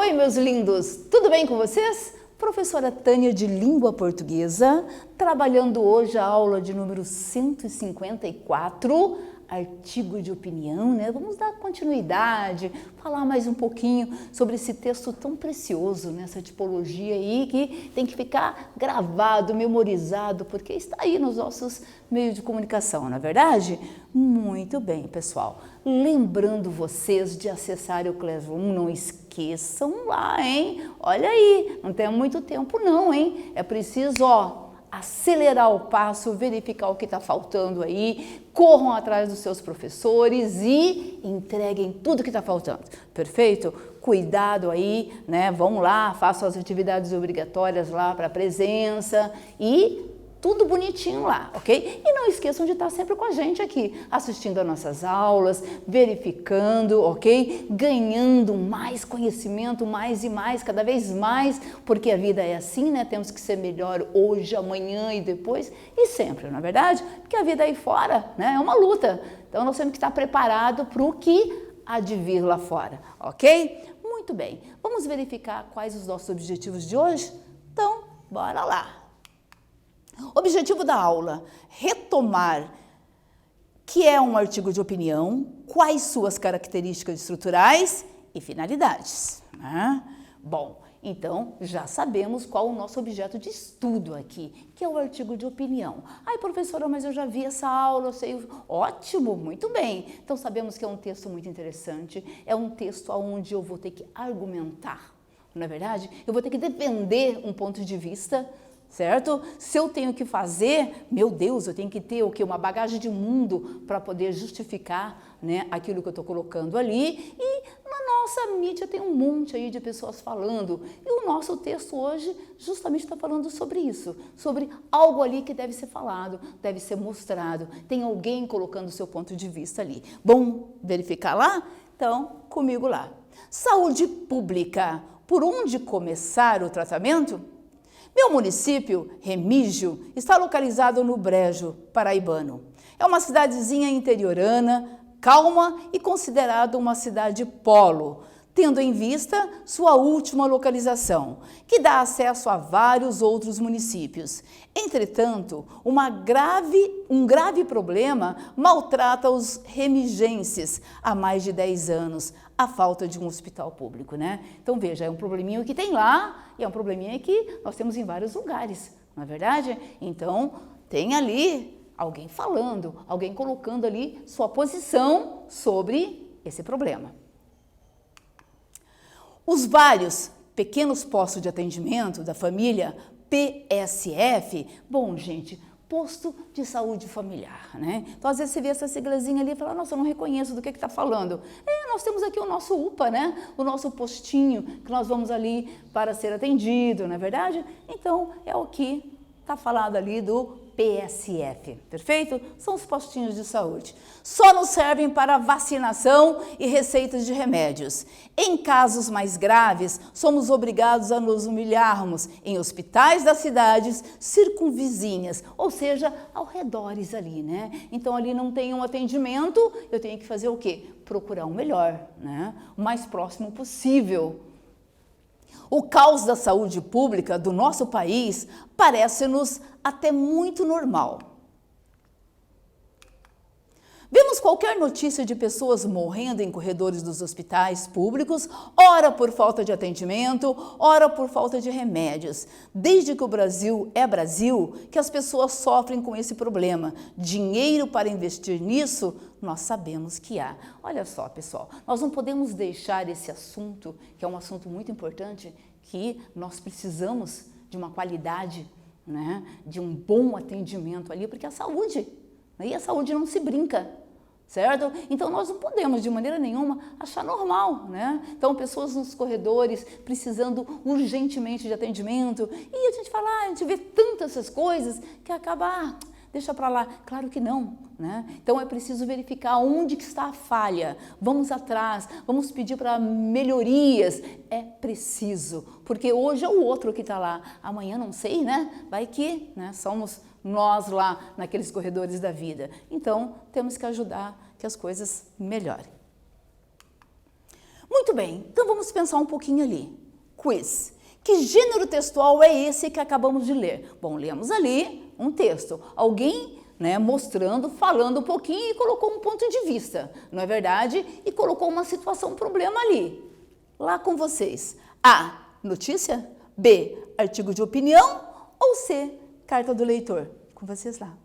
Oi, meus lindos! Tudo bem com vocês? Professora Tânia de Língua Portuguesa, trabalhando hoje a aula de número 154, artigo de opinião, né? Vamos dar continuidade, falar mais um pouquinho sobre esse texto tão precioso, nessa tipologia aí que tem que ficar gravado, memorizado, porque está aí nos nossos meios de comunicação, não é verdade? Muito bem, pessoal. Lembrando vocês de acessar o Classroom, não esqueçam lá, hein? Olha aí, não tem muito tempo não, hein? É preciso, acelerar o passo, verificar o que está faltando aí, corram atrás dos seus professores e entreguem tudo que está faltando, perfeito? Cuidado aí, né? Vão lá, façam as atividades obrigatórias lá para a presença e tudo bonitinho lá, ok? E não esqueçam de estar sempre com a gente aqui, assistindo às nossas aulas, verificando, ok? Ganhando mais conhecimento, mais e mais, cada vez mais, porque a vida é assim, né? Temos que ser melhor hoje, amanhã e depois, e sempre, não é verdade? Porque a vida aí fora, né, é uma luta. Então, nós temos que estar preparados para o que há de vir lá fora, ok? Muito bem. Vamos verificar quais os nossos objetivos de hoje? Então, bora lá. Objetivo da aula, retomar que é um artigo de opinião, quais suas características estruturais e finalidades. Né? Bom, então já sabemos qual o nosso objeto de estudo aqui, que é o artigo de opinião. Ai, professora, mas eu já vi essa aula, eu sei. Ótimo, muito bem. Então sabemos que é um texto muito interessante, é um texto onde eu vou ter que argumentar, não é verdade? Eu vou ter que defender um ponto de vista, certo? Se eu tenho que fazer, meu Deus, eu tenho que ter o quê? Uma bagagem de mundo para poder justificar, né, aquilo que eu estou colocando ali. E na nossa mídia tem um monte aí de pessoas falando. E o nosso texto hoje justamente está falando sobre isso, sobre algo ali que deve ser falado, deve ser mostrado. Tem alguém colocando o seu ponto de vista ali. Bom, verificar lá? Então, comigo lá. Saúde pública. Por onde começar o tratamento? Meu município, Remígio, está localizado no Brejo Paraibano. É uma cidadezinha interiorana, calma e considerada uma cidade polo, tendo em vista sua última localização, que dá acesso a vários outros municípios. Entretanto, um grave problema maltrata os remigenses há mais de 10 anos, a falta de um hospital público, né? Então, veja, é um probleminha que tem lá e é um probleminha que nós temos em vários lugares, não é verdade? Então, tem ali alguém falando, alguém colocando ali sua posição sobre esse problema. Os vários pequenos postos de atendimento da família PSF, bom, gente, Posto de Saúde Familiar, né? Então, às vezes você vê essa siglazinha ali e fala, nossa, eu não reconheço do que está falando. Nós temos aqui o nosso UPA, né? O nosso postinho, que nós vamos ali para ser atendido, não é verdade? Então, é o que está falado ali do PSF, perfeito? São os postinhos de saúde. Só nos servem para vacinação e receitas de remédios. Em casos mais graves, somos obrigados a nos humilharmos em hospitais das cidades circunvizinhas, ou seja, ao redores ali, né? Então, ali não tem um atendimento, eu tenho que fazer o quê? Procurar um melhor, né? O mais próximo possível. O caos da saúde pública do nosso país parece-nos até muito normal. Vemos qualquer notícia de pessoas morrendo em corredores dos hospitais públicos, ora por falta de atendimento, ora por falta de remédios. Desde que o Brasil é Brasil, que as pessoas sofrem com esse problema. Dinheiro para investir nisso, nós sabemos que há. Olha só, pessoal, nós não podemos deixar esse assunto, que é um assunto muito importante, que nós precisamos de uma qualidade, né, de um bom atendimento ali, porque a saúde, e a saúde não se brinca, certo? Então, nós não podemos, de maneira nenhuma, achar normal, né? Então, pessoas nos corredores precisando urgentemente de atendimento, e a gente fala, a gente vê tantas essas coisas que acaba, deixa para lá. Claro que não, né? Então, é preciso verificar onde que está a falha. Vamos atrás, vamos pedir para melhorias. É preciso, porque hoje é o outro que está lá. Amanhã não sei, né? Vai que, né? Somos nós lá naqueles corredores da vida. Então, temos que ajudar que as coisas melhorem. Muito bem, então vamos pensar um pouquinho ali. Quiz. Que gênero textual é esse que acabamos de ler? Bom, lemos ali um texto. Alguém, né, mostrando, falando um pouquinho e colocou um ponto de vista, não é verdade? E colocou uma situação, um problema ali. Lá com vocês. A, notícia. B, artigo de opinião. Ou C, carta do leitor. Com vocês lá.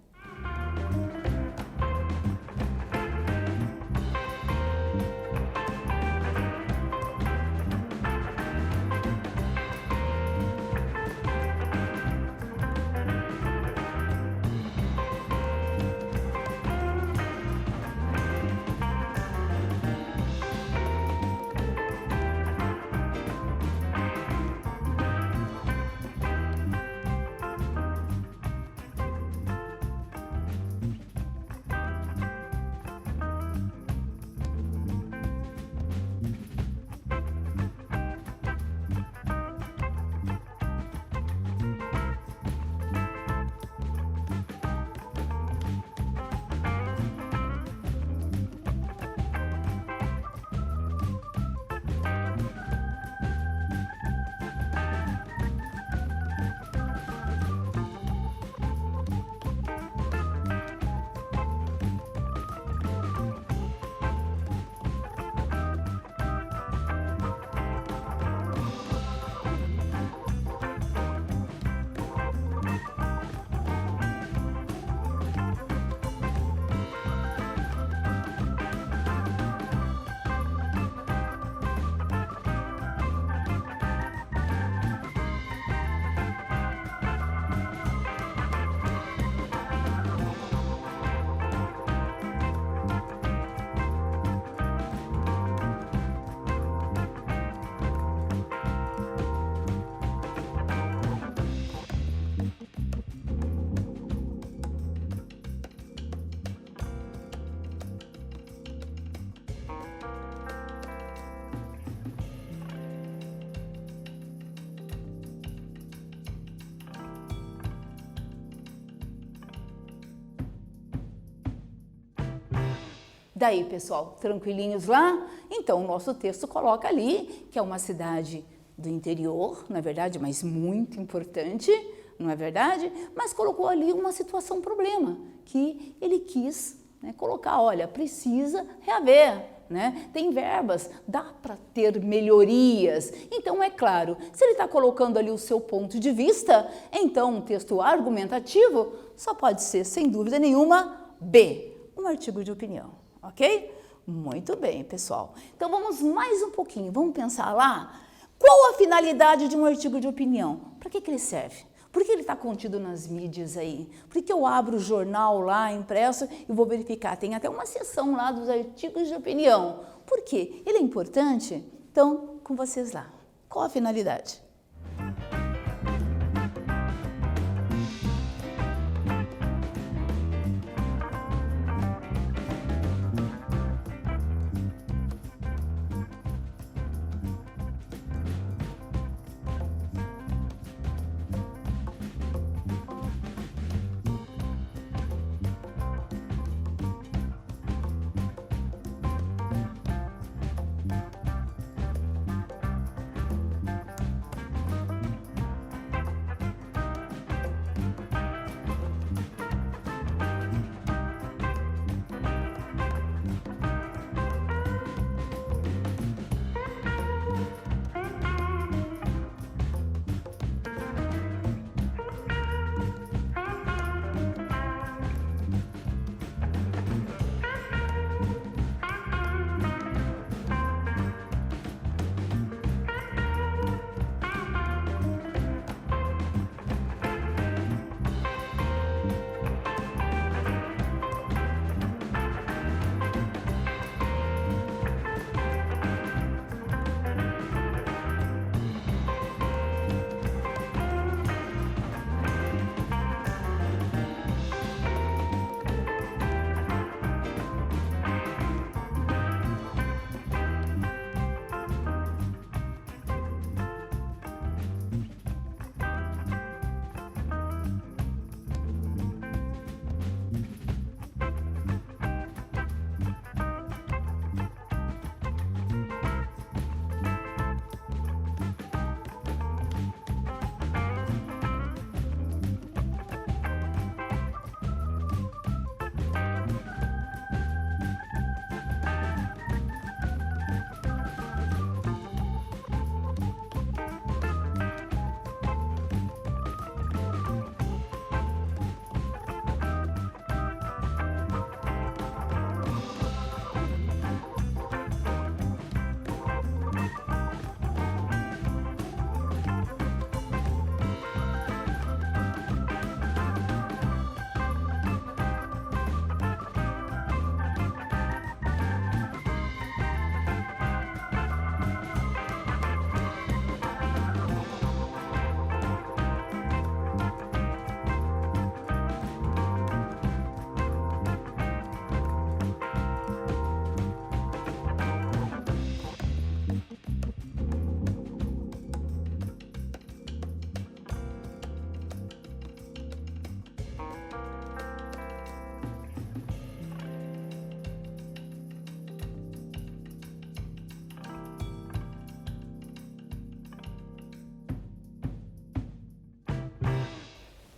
Daí, pessoal, tranquilinhos lá? Então, o nosso texto coloca ali que é uma cidade do interior, não é verdade? Mas muito importante, não é verdade? Mas colocou ali uma situação, um problema, que ele quis, né, colocar, olha, precisa reaver, né? Tem verbas, dá para ter melhorias. Então, é claro, se ele está colocando ali o seu ponto de vista, então um texto argumentativo só pode ser, sem dúvida nenhuma, B, um artigo de opinião. Ok? Muito bem, pessoal. Então, vamos mais um pouquinho. Vamos pensar lá? Qual a finalidade de um artigo de opinião? Para que ele serve? Por que ele está contido nas mídias aí? Por que eu abro o jornal lá, impresso, e vou verificar? Tem até uma seção lá dos artigos de opinião. Por quê? Ele é importante? Então, com vocês lá. Qual a finalidade?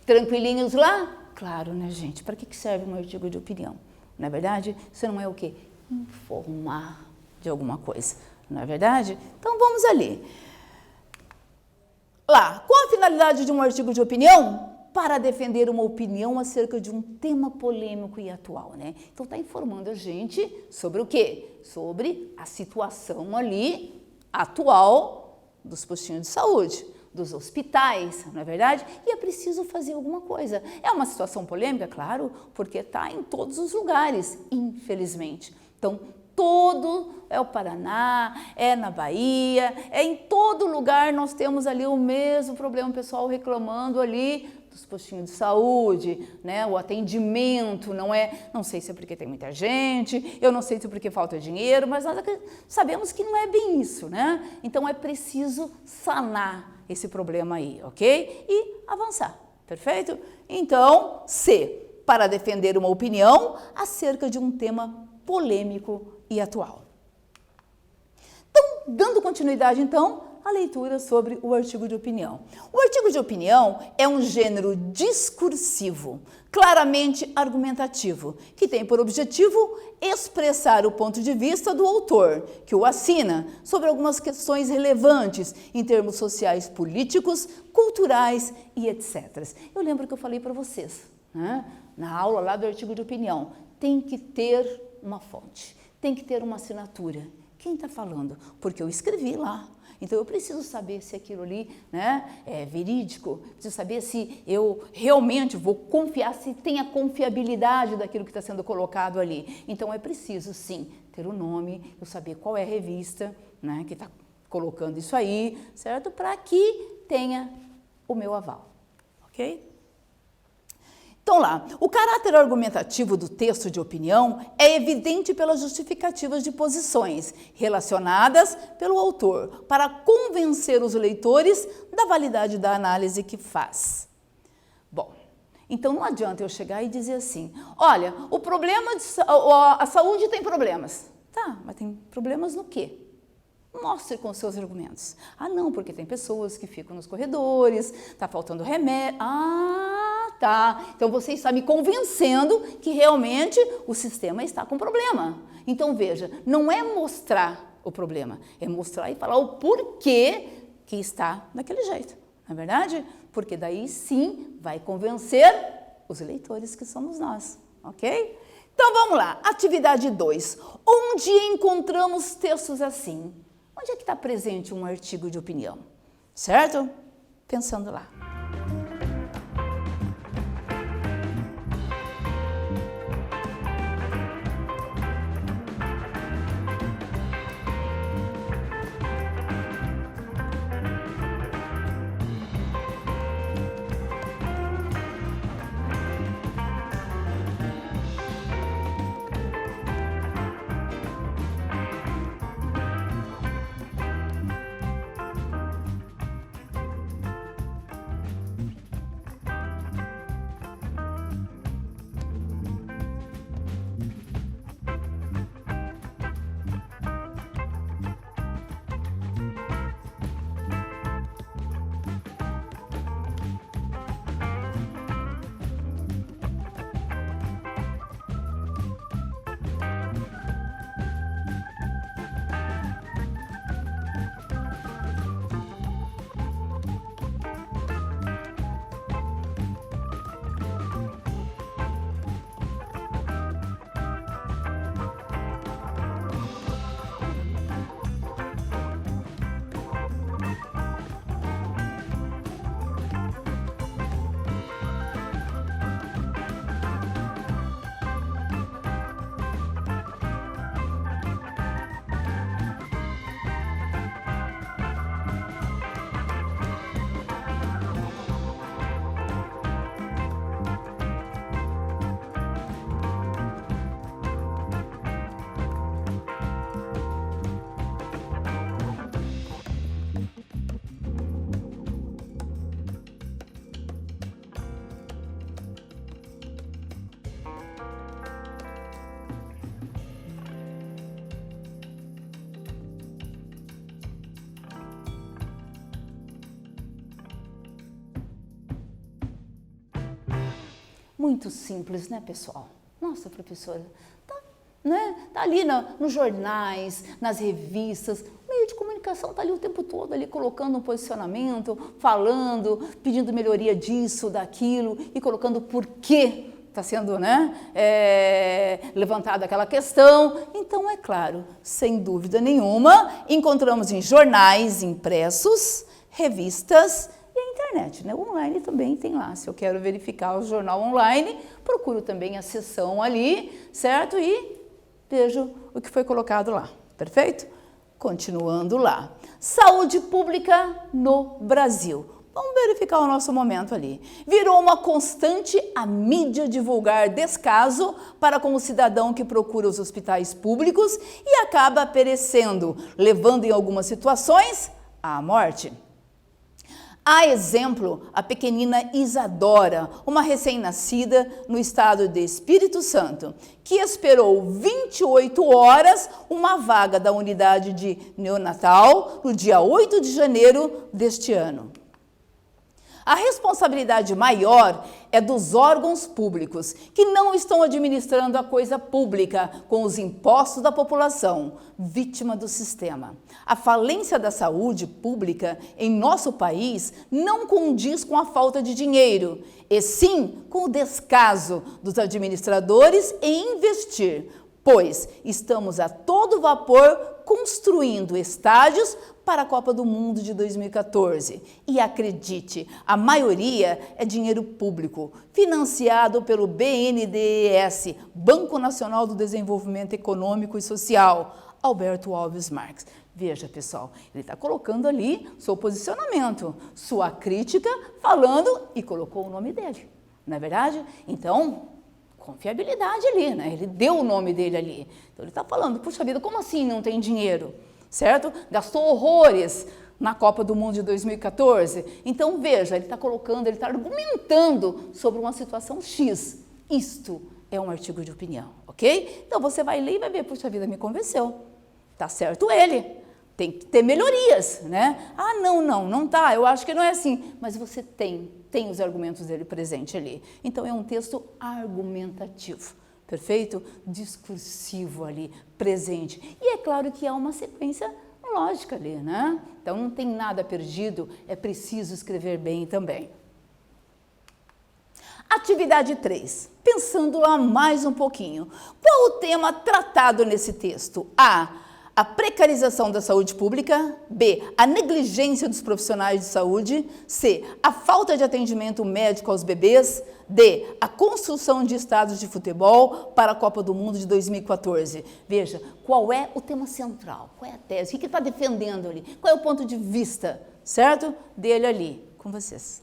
Tranquilinhos lá? Claro, né, gente? Para que serve um artigo de opinião? Não é verdade? Isso não é o quê? Informar de alguma coisa, não é verdade? Então vamos ali. Lá, qual a finalidade de um artigo de opinião? Para defender uma opinião acerca de um tema polêmico e atual, né? Então está informando a gente sobre o quê? Sobre a situação ali atual dos postinhos de saúde, dos hospitais, não é verdade? E é preciso fazer alguma coisa. É uma situação polêmica, claro, porque está em todos os lugares, infelizmente. Então, é o Paraná, é na Bahia, é em todo lugar nós temos ali o mesmo problema, o pessoal reclamando ali dos postinhos de saúde, né? O atendimento não sei se é porque tem muita gente, eu não sei se é porque falta dinheiro, mas nós sabemos que não é bem isso, né? Então é preciso sanar esse problema aí, ok? E avançar, perfeito? Então, C, para defender uma opinião acerca de um tema polêmico e atual. Então, dando continuidade, então, à leitura sobre o artigo de opinião. O artigo de opinião é um gênero discursivo, claramente argumentativo, que tem por objetivo expressar o ponto de vista do autor, que o assina, sobre algumas questões relevantes em termos sociais, políticos, culturais e etc. Eu lembro que eu falei para vocês, né, na aula lá do artigo de opinião, tem que ter uma fonte, tem que ter uma assinatura. Quem está falando? Porque eu escrevi lá. Então, eu preciso saber se aquilo ali, né, é verídico, preciso saber se eu realmente vou confiar, se tem a confiabilidade daquilo que está sendo colocado ali. Então, é preciso, sim, ter o nome, eu saber qual é a revista, né, que está colocando isso aí, certo? Para que tenha o meu aval, ok? Então lá, o caráter argumentativo do texto de opinião é evidente pelas justificativas de posições relacionadas pelo autor para convencer os leitores da validade da análise que faz. Bom, então não adianta eu chegar e dizer assim, olha, a saúde tem problemas. Tá, mas tem problemas no quê? Mostre com os seus argumentos. Ah, não, porque tem pessoas que ficam nos corredores, está faltando remédio. Ah, tá. Então você está me convencendo que realmente o sistema está com problema. Então veja, não é mostrar o problema, é mostrar e falar o porquê que está daquele jeito. Não é verdade? Porque daí sim vai convencer os leitores que somos nós, ok? Então vamos lá, atividade 2. Onde encontramos textos assim? Onde é que está presente um artigo de opinião? Certo? Pensando lá. Muito simples, né, pessoal? Nossa, professora, tá, né? Tá ali nos jornais, nas revistas, o meio de comunicação tá ali o tempo todo, ali colocando um posicionamento, falando, pedindo melhoria disso, daquilo e colocando por quê está sendo, né, levantada aquela questão. Então, é claro, sem dúvida nenhuma, encontramos em jornais impressos, revistas e a internet, né? O online também tem lá. Se eu quero verificar o jornal online, procuro também a seção ali, certo? E vejo o que foi colocado lá, perfeito? Continuando lá. Saúde pública no Brasil. Vamos verificar o nosso momento ali. Virou uma constante a mídia divulgar descaso para com o cidadão que procura os hospitais públicos e acaba perecendo, levando em algumas situações à morte. Há exemplo, a pequenina Isadora, uma recém-nascida no estado de Espírito Santo, que esperou 28 horas uma vaga da unidade de neonatal no dia 8 de janeiro deste ano. A responsabilidade maior é dos órgãos públicos, que não estão administrando a coisa pública com os impostos da população, vítima do sistema. A falência da saúde pública em nosso país não condiz com a falta de dinheiro, e sim com o descaso dos administradores em investir, pois estamos a todo vapor construindo estádios para a Copa do Mundo de 2014. E acredite, a maioria é dinheiro público, financiado pelo BNDES, Banco Nacional do Desenvolvimento Econômico e Social, Alberto Alves Marques. Veja, pessoal, ele está colocando ali seu posicionamento, sua crítica, falando e colocou o nome dele, não é verdade? Então, confiabilidade ali, né? Ele deu o nome dele ali. Então, ele está falando, puxa vida, como assim não tem dinheiro? Certo? Gastou horrores na Copa do Mundo de 2014. Então, veja, ele está colocando, ele está argumentando sobre uma situação X. Isto é um artigo de opinião, ok? Então, você vai ler e vai ver, puxa vida, me convenceu. Tá certo ele. Tem que ter melhorias, né? Ah, não tá, eu acho que não é assim. Mas você tem os argumentos dele presente ali. Então, é um texto argumentativo. Perfeito? Discursivo ali, presente. E é claro que há uma sequência lógica ali, né? Então, não tem nada perdido, é preciso escrever bem também. Atividade 3. Pensando lá mais um pouquinho. Qual o tema tratado nesse texto? A precarização da saúde pública. B, a negligência dos profissionais de saúde. C, a falta de atendimento médico aos bebês. D, a construção de estádios de futebol para a Copa do Mundo de 2014. Veja, qual é o tema central? Qual é a tese? O que ele está defendendo ali? Qual é o ponto de vista, certo? Dele ali, com vocês.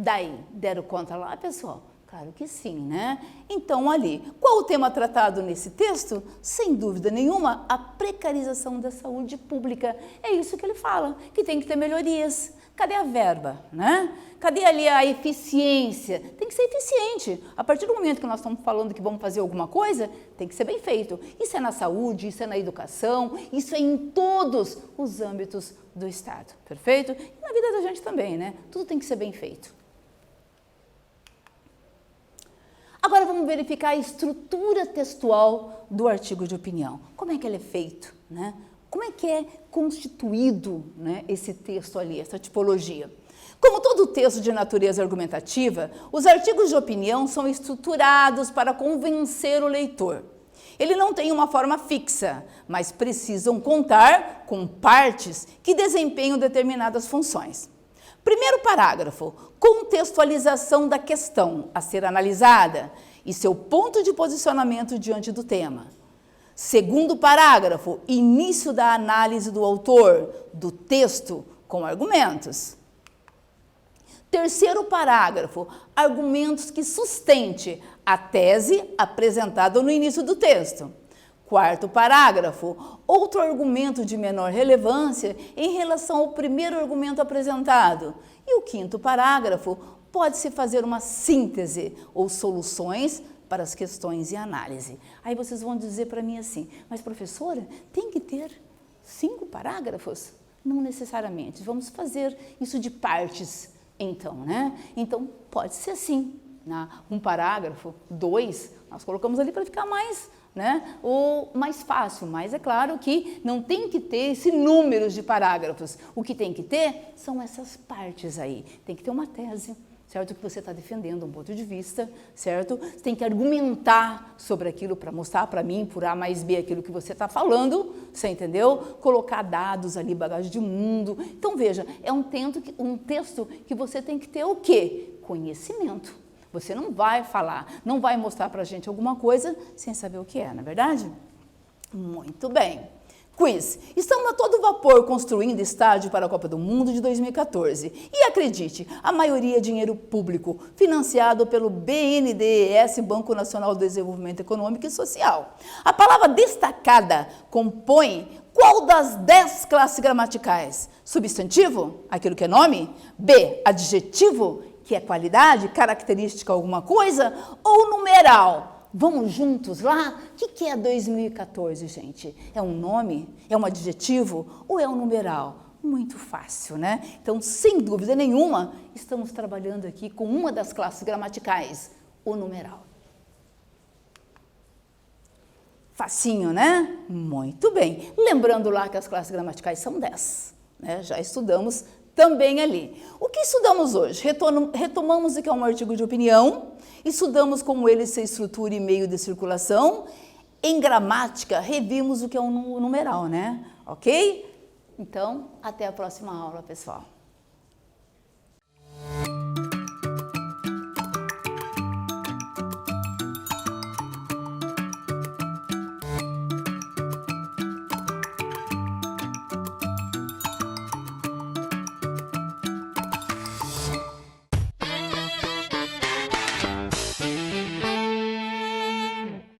Daí, deram conta lá, pessoal? Claro que sim, né? Então, ali, qual o tema tratado nesse texto? Sem dúvida nenhuma, a precarização da saúde pública. É isso que ele fala, que tem que ter melhorias. Cadê a verba, né? Cadê ali a eficiência? Tem que ser eficiente. A partir do momento que nós estamos falando que vamos fazer alguma coisa, tem que ser bem feito. Isso é na saúde, isso é na educação, isso é em todos os âmbitos do Estado, perfeito? E na vida da gente também, né? Tudo tem que ser bem feito. Agora vamos verificar a estrutura textual do artigo de opinião. Como é que ele é feito, né? Como é que é constituído, né, esse texto ali, essa tipologia? Como todo texto de natureza argumentativa, os artigos de opinião são estruturados para convencer o leitor. Ele não tem uma forma fixa, mas precisam contar com partes que desempenham determinadas funções. Primeiro parágrafo, contextualização da questão a ser analisada e seu ponto de posicionamento diante do tema. Segundo parágrafo, início da análise do autor, do texto, com argumentos. Terceiro parágrafo, argumentos que sustente a tese apresentada no início do texto. Quarto parágrafo, outro argumento de menor relevância em relação ao primeiro argumento apresentado. E o quinto parágrafo, pode-se fazer uma síntese ou soluções para as questões em análise. Aí vocês vão dizer para mim assim, mas professora, tem que ter 5 parágrafos? Não necessariamente, vamos fazer isso de partes então, né? Então, pode ser assim, né? Um parágrafo, 2, nós colocamos ali para ficar mais, né? Ou mais fácil, mas é claro que não tem que ter esse número de parágrafos. O que tem que ter são essas partes aí. Tem que ter uma tese, certo? Que você está defendendo um ponto de vista, certo? Você tem que argumentar sobre aquilo para mostrar para mim, por A mais B, aquilo que você está falando, você entendeu? Colocar dados ali, bagagem de mundo. Então, veja, é um texto que você tem que ter o quê? Conhecimento. Você não vai falar, não vai mostrar para a gente alguma coisa sem saber o que é, não é verdade? Muito bem. Quiz. Estamos a todo vapor construindo estádio para a Copa do Mundo de 2014. E acredite, a maioria é dinheiro público, financiado pelo BNDES, Banco Nacional do Desenvolvimento Econômico e Social. A palavra destacada compõe qual das 10 classes gramaticais? Substantivo, aquilo que é nome? B, adjetivo, que é qualidade, característica, alguma coisa? Ou numeral? Vamos juntos lá? O que é 2014, gente? É um nome? É um adjetivo? Ou é um numeral? Muito fácil, né? Então, sem dúvida nenhuma, estamos trabalhando aqui com uma das classes gramaticais, o numeral. Facinho, né? Muito bem. Lembrando lá que as classes gramaticais são 10, né? Já estudamos também ali. O que estudamos hoje? Retomamos o que é um artigo de opinião, estudamos como ele se estrutura e meio de circulação. Em gramática, revimos o que é um numeral, né? Ok? Então, até a próxima aula, pessoal.